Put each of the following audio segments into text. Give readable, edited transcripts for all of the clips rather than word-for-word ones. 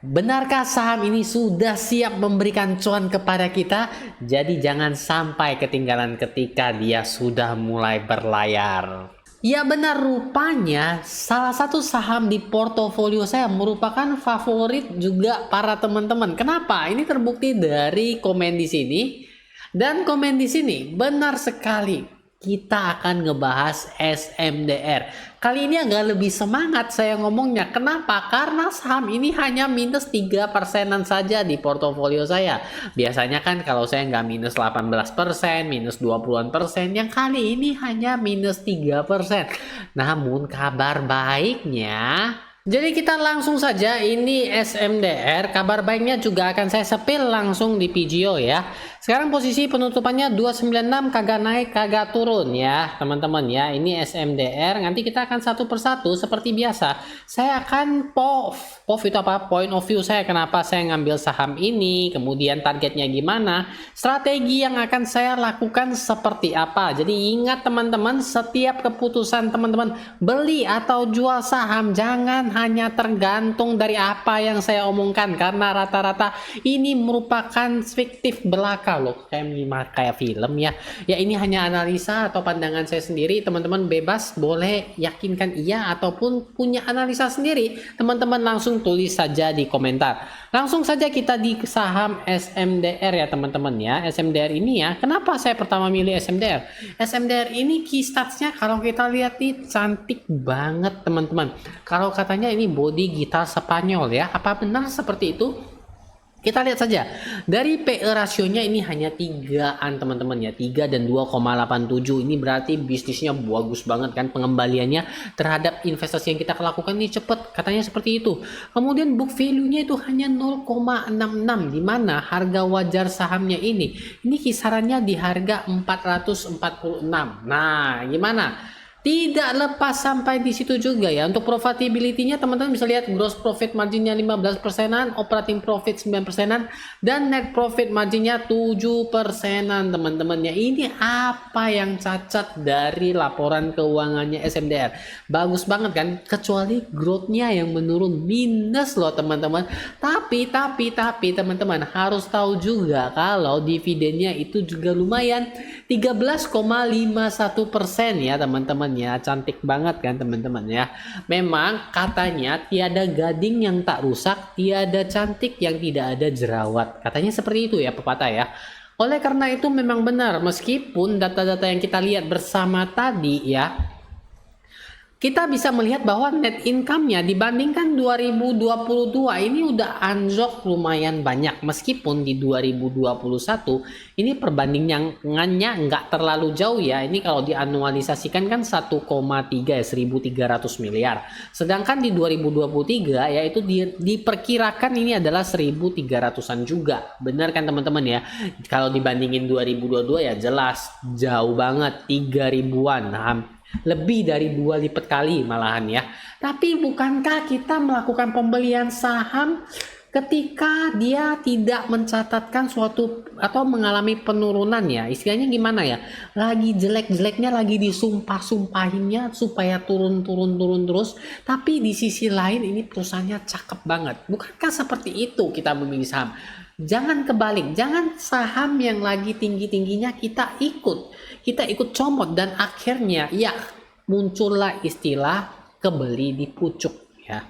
Benarkah saham ini sudah siap memberikan cuan kepada kita? Jadi jangan sampai ketinggalan ketika dia sudah mulai berlayar. Ya benar, rupanya salah satu saham di portofolio saya merupakan favorit juga para teman-teman. Kenapa? Ini terbukti dari komen di sini. Dan komen di sini benar sekali. Kita akan ngebahas SMDR. Kali ini agak lebih semangat saya ngomongnya. Kenapa? Karena saham ini hanya minus 3%-an saja di portofolio saya. Biasanya kan kalau saya nggak minus 18%, minus 20%, yang kali ini hanya minus 3%. Namun kabar baiknya, jadi kita langsung saja, ini SMDR, kabar baiknya juga akan saya sepil langsung di Pijio ya. Sekarang posisi penutupannya 296, kagak naik kagak turun ya teman-teman ya. Ini SMDR, nanti kita akan satu persatu seperti biasa. Saya akan POV itu apa? Point of view saya, kenapa saya ngambil saham ini, kemudian targetnya gimana, strategi yang akan saya lakukan seperti apa. Jadi ingat teman-teman, setiap keputusan teman-teman beli atau jual saham jangan hanya tergantung dari apa yang saya omongkan, karena rata-rata ini merupakan fiktif belaka loh, kayak film ya. Ya ini hanya analisa atau pandangan saya sendiri, teman-teman bebas boleh yakinkan iya ataupun punya analisa sendiri, teman-teman langsung tulis saja di komentar. Langsung saja kita di saham SMDR ya teman-teman ya. SMDR ini ya, kenapa saya pertama milih SMDR? SMDR ini key statsnya kalau kita lihat nih cantik banget teman-teman. Kalau katanya ini body gitar Spanyol ya, apa benar seperti itu? Kita lihat saja dari PE rasionya, ini hanya 3-an teman-teman ya, 3 dan 2,87. Ini berarti bisnisnya bagus banget kan, pengembaliannya terhadap investasi yang kita lakukan ini cepet, katanya seperti itu. Kemudian book value-nya itu hanya 0,66, di mana harga wajar sahamnya ini kisarannya di harga 446. Nah gimana? Tidak lepas sampai di situ juga ya. Untuk profitability-nya teman-teman bisa lihat, gross profit marginnya 15%-an, operating profit 9%-an, dan net profit marginnya 7%-an teman-teman ya. Ini apa yang cacat dari laporan keuangannya SMDR? Bagus banget kan? Kecuali growth-nya yang menurun, minus loh teman-teman. Tapi teman-teman harus tahu juga kalau dividennya itu juga lumayan, 13,51% ya teman-teman ya. Cantik banget kan teman-teman ya. Memang katanya tiada gading yang tak rusak, tiada cantik yang tidak ada jerawat, katanya seperti itu ya pepatah ya. Oleh karena itu memang benar, meskipun data-data yang kita lihat bersama tadi ya, kita bisa melihat bahwa net income-nya dibandingkan 2022 ini udah anjlok lumayan banyak. Meskipun di 2021 ini perbandingannya nggak terlalu jauh ya. Ini kalau dianualisasikan kan 1,3 ya, 1.300 miliar. Sedangkan di 2023 yaitu diperkirakan ini adalah 1.300-an juga. Benar kan teman-teman ya? Kalau dibandingin 2022 ya jelas jauh banget, 3.000-an. Lebih dari 2 lipat kali malahan ya. Tapi bukankah kita melakukan pembelian saham ketika dia tidak mencatatkan suatu atau mengalami penurunan ya? Istilahnya gimana ya? Lagi jelek-jeleknya, lagi disumpah-sumpahinnya supaya turun terus. Tapi di sisi lain ini perusahaannya cakep banget. Bukankah seperti itu kita memilih saham? Jangan kebalik, jangan saham yang lagi tinggi-tingginya kita ikut comot, dan akhirnya ya muncullah istilah kebeli di pucuk ya.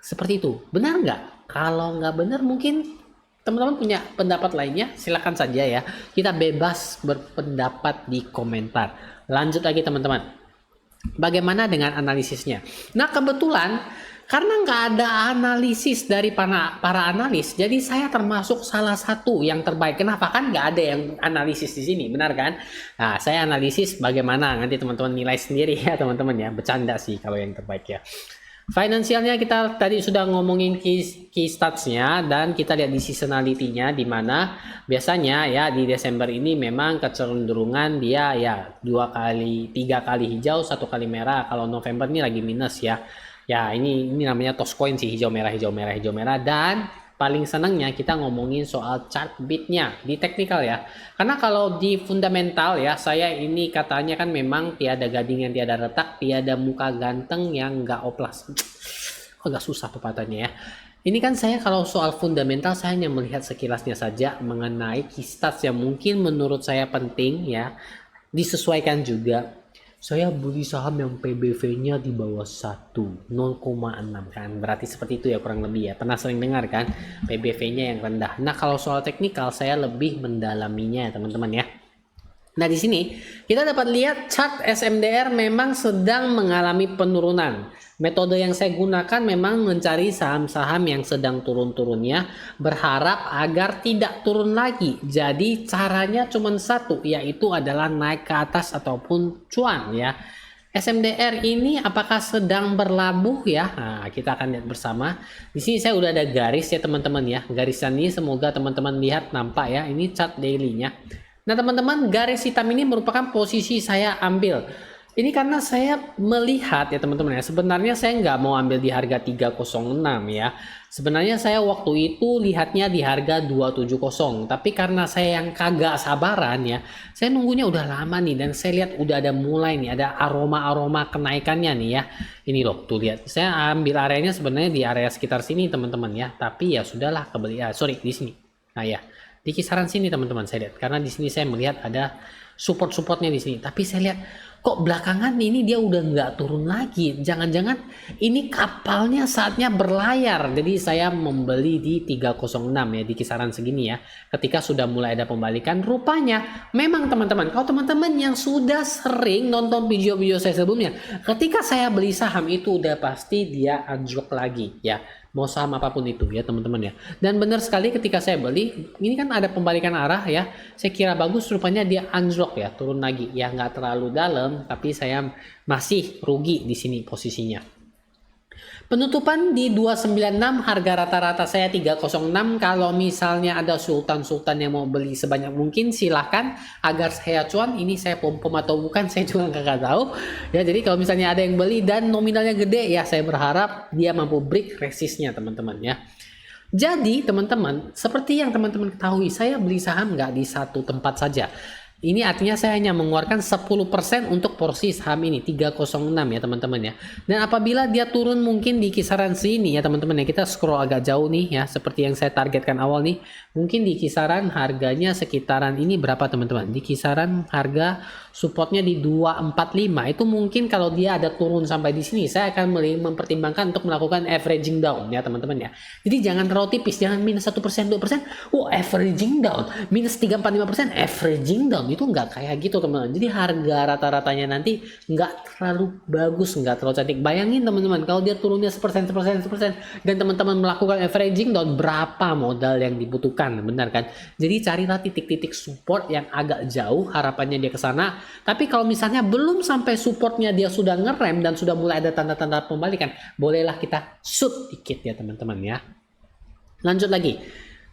Seperti itu. Benar nggak? Kalau nggak benar mungkin teman-teman punya pendapat lainnya, silakan saja ya. Kita bebas berpendapat di komentar. Lanjut lagi teman-teman. Bagaimana dengan analisisnya? Nah kebetulan karena nggak ada analisis dari para analis, jadi saya termasuk salah satu yang terbaik. Kenapa? Kan nggak ada yang analisis di sini, benar kan? Nah, saya analisis bagaimana, nanti teman-teman nilai sendiri ya teman-teman ya. Bercanda sih kalau yang terbaik ya. Finansialnya kita tadi sudah ngomongin key statsnya, dan kita lihat di seasonality-nya, di mana biasanya ya di Desember ini memang kecenderungan dia ya 3 kali hijau, 1 kali merah. Kalau November ini lagi minus ya. Ya ini namanya toss coin sih, hijau merah. Dan paling senangnya kita ngomongin soal chart beatnya di teknikal ya. Karena kalau di fundamental ya, saya ini katanya kan memang tiada gading yang tiada retak, tiada muka ganteng yang nggak oplas. Agak susah pepatahnya ya. Ini kan saya kalau soal fundamental saya hanya melihat sekilasnya saja mengenai key stats yang mungkin menurut saya penting ya. Disesuaikan juga. Saya beli saham yang PBV-nya di bawah 1, 0,6 kan. Berarti seperti itu ya kurang lebih ya. Pernah sering dengar kan PBV-nya yang rendah. Nah, kalau soal teknikal saya lebih mendalaminya teman-teman ya. Nah, di sini kita dapat lihat chart SMDR memang sedang mengalami penurunan. Metode yang saya gunakan memang mencari saham-saham yang sedang turun-turunnya, berharap agar tidak turun lagi. Jadi caranya cuma satu, yaitu adalah naik ke atas ataupun cuan ya. SMDR ini apakah sedang berlabuh ya? Nah, kita akan lihat bersama. Di sini saya udah ada garis ya teman-teman ya. Garisan ini semoga teman-teman lihat nampak ya. Ini chart daily-nya. Nah teman-teman, garis hitam ini merupakan posisi saya ambil. Ini karena saya melihat ya teman-teman ya, sebenarnya saya nggak mau ambil di harga 306 ya. Sebenarnya saya waktu itu lihatnya di harga 270, tapi karena saya yang kagak sabaran ya, saya nunggunya udah lama nih dan saya lihat udah ada mulai nih, ada aroma-aroma kenaikannya nih ya. Ini loh, tuh lihat. Saya ambil areanya sebenarnya di area sekitar sini teman-teman ya, tapi ya sudahlah kebeli sorry di sini. Nah ya, di kisaran sini teman-teman saya lihat, karena di sini saya melihat ada support-supportnya di sini, tapi saya lihat kok belakangan ini dia udah nggak turun lagi, jangan-jangan ini kapalnya saatnya berlayar. Jadi saya membeli di 306 ya, di kisaran segini ya, ketika sudah mulai ada pembalikan. Rupanya memang teman-teman, kalau teman-teman yang sudah sering nonton video-video saya sebelumnya, ketika saya beli saham itu udah pasti dia anjlok lagi ya, mau saham apapun itu ya teman-teman ya. Dan benar sekali ketika saya beli, ini kan ada pembalikan arah ya, saya kira bagus, rupanya dia anjlok ya, turun lagi ya, nggak terlalu dalam, tapi saya masih rugi di sini posisinya. Penutupan di 296, harga rata-rata saya 306. Kalau misalnya ada sultan-sultan yang mau beli sebanyak mungkin silahkan agar saya cuan. Ini saya pom-pom atau bukan saya juga nggak tahu ya. Jadi kalau misalnya ada yang beli dan nominalnya gede ya, saya berharap dia mampu break resistnya teman-teman ya. Jadi teman-teman, seperti yang teman-teman ketahui, saya beli saham nggak di satu tempat saja. Ini artinya saya hanya mengeluarkan 10% untuk porsi saham ini 306 ya teman-teman ya. Dan apabila dia turun mungkin di kisaran sini ya teman-teman ya, kita scroll agak jauh nih ya, seperti yang saya targetkan awal nih. Mungkin di kisaran harganya sekitaran ini berapa teman-teman? Di kisaran harga supportnya di 245. Itu mungkin kalau dia ada turun sampai di sini, saya akan mempertimbangkan untuk melakukan averaging down ya teman-teman ya. Jadi jangan terlalu tipis, jangan minus 1%, 2%. Oh, averaging down, minus 3, 4, 5%, averaging down. Itu nggak kayak gitu teman-teman. Jadi harga rata-ratanya nanti nggak terlalu bagus, nggak terlalu cantik. Bayangin teman-teman, kalau dia turunnya 1%, dan teman-teman melakukan averaging down, berapa modal yang dibutuhkan, benar kan? Jadi carilah titik-titik support yang agak jauh, harapannya dia ke sana. Tapi kalau misalnya belum sampai supportnya dia sudah ngerem dan sudah mulai ada tanda-tanda pembalikan, bolehlah kita shoot dikit ya teman-teman ya. Lanjut lagi.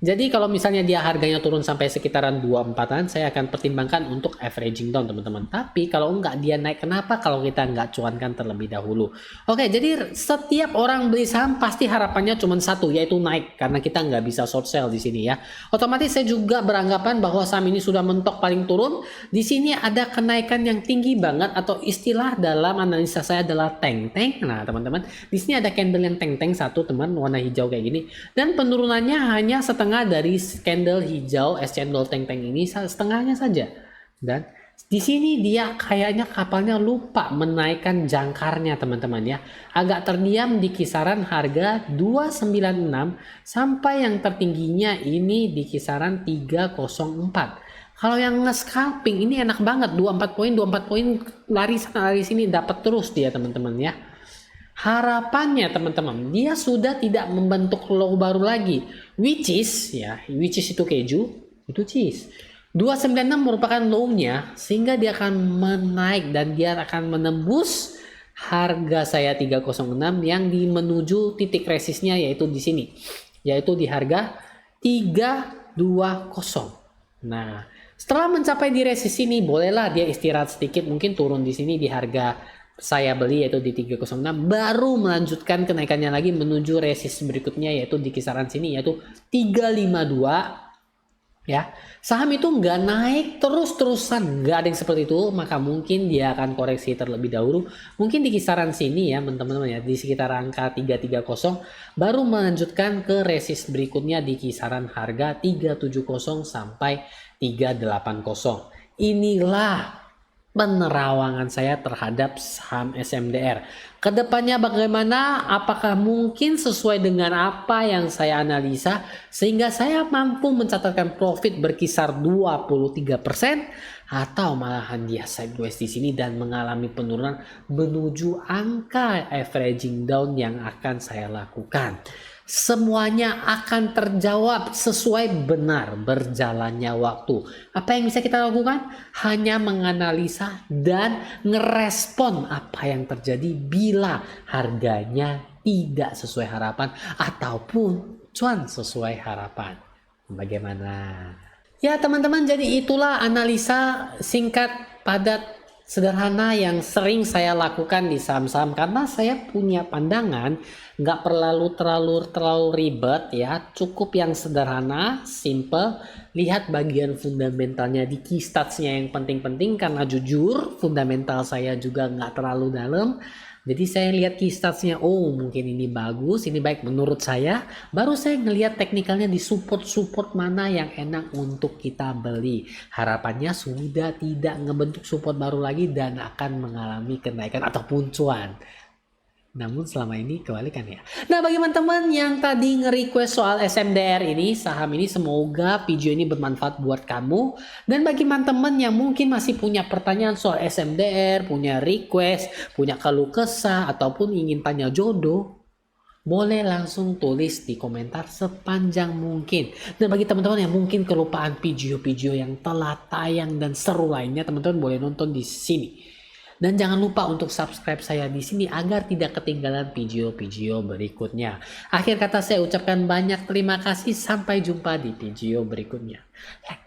Jadi kalau misalnya dia harganya turun sampai sekitaran 24-an, saya akan pertimbangkan untuk averaging down teman-teman. Tapi kalau enggak dia naik, kenapa kalau kita enggak cuankan terlebih dahulu? Oke, jadi setiap orang beli saham pasti harapannya cuma satu, yaitu naik. Karena kita nggak bisa short sell di sini ya. Otomatis saya juga beranggapan bahwa saham ini sudah mentok paling turun. Di sini ada kenaikan yang tinggi banget, atau istilah dalam analisa saya adalah tank-tank. Nah teman-teman, di sini ada candle yang tank-tank satu teman, warna hijau kayak gini. Dan penurunannya hanya setengah dari candle hijau candle tank-tank ini, setengahnya saja. Dan di sini dia kayaknya kapalnya lupa menaikkan jangkarnya teman-teman ya. Agak terdiam di kisaran harga 296 sampai yang tertingginya ini di kisaran 304. Kalau yang nge-scalping ini enak banget, 24 poin lari sana lari sini dapat terus dia teman-teman ya. Harapannya teman-teman, dia sudah tidak membentuk low baru lagi, which is itu keju, itu cheese. 296 merupakan low-nya, sehingga dia akan menaik dan dia akan menembus harga saya 306 yang menuju titik resistnya, yaitu di sini, yaitu di harga 320. Nah, setelah mencapai di resist ini, bolehlah dia istirahat sedikit, mungkin turun di sini di harga saya beli yaitu di 306, baru melanjutkan kenaikannya lagi menuju resist berikutnya yaitu di kisaran sini yaitu 352 Ya, saham itu nggak naik terus-terusan, nggak ada yang seperti itu, maka mungkin dia akan koreksi terlebih dahulu, mungkin di kisaran sini ya teman-teman ya, di sekitar angka 330, baru melanjutkan ke resist berikutnya di kisaran harga 370 sampai 380. Inilah penerawangan saya terhadap saham SMDR. Kedepannya bagaimana? Apakah mungkin sesuai dengan apa yang saya analisa sehingga saya mampu mencatatkan profit berkisar 23% atau malahan dia sideways di sini dan mengalami penurunan menuju angka averaging down yang akan saya lakukan. Semuanya akan terjawab sesuai benar berjalannya waktu. Apa yang bisa kita lakukan? Hanya menganalisa dan ngerespon apa yang terjadi bila harganya tidak sesuai harapan ataupun cuan sesuai harapan. Bagaimana? Ya teman-teman, jadi itulah analisa singkat, padat, sederhana yang sering saya lakukan di saham-saham karena saya punya pandangan nggak terlalu ribet ya, cukup yang sederhana, simple. Lihat bagian fundamentalnya di key statsnya yang penting-penting karena jujur fundamental saya juga nggak terlalu dalam. Jadi saya lihat key statsnya, oh mungkin ini bagus, ini baik menurut saya. Baru saya ngelihat teknikalnya di support mana yang enak untuk kita beli. Harapannya sudah tidak ngebentuk support baru lagi dan akan mengalami kenaikan ataupun cuan. Namun selama ini kebalikan ya. Nah bagi teman-teman yang tadi nge-request soal SMDR ini, saham ini, semoga video ini bermanfaat buat kamu. Dan bagi teman-teman yang mungkin masih punya pertanyaan soal SMDR, punya request, punya keluh kesah, ataupun ingin tanya jodoh, boleh langsung tulis di komentar sepanjang mungkin. Dan bagi teman-teman yang mungkin kelupaan video-video yang telah tayang dan seru lainnya, teman-teman boleh nonton di sini. Dan jangan lupa untuk subscribe saya di sini agar tidak ketinggalan video-video berikutnya. Akhir kata saya ucapkan banyak terima kasih. Sampai jumpa di video berikutnya. Like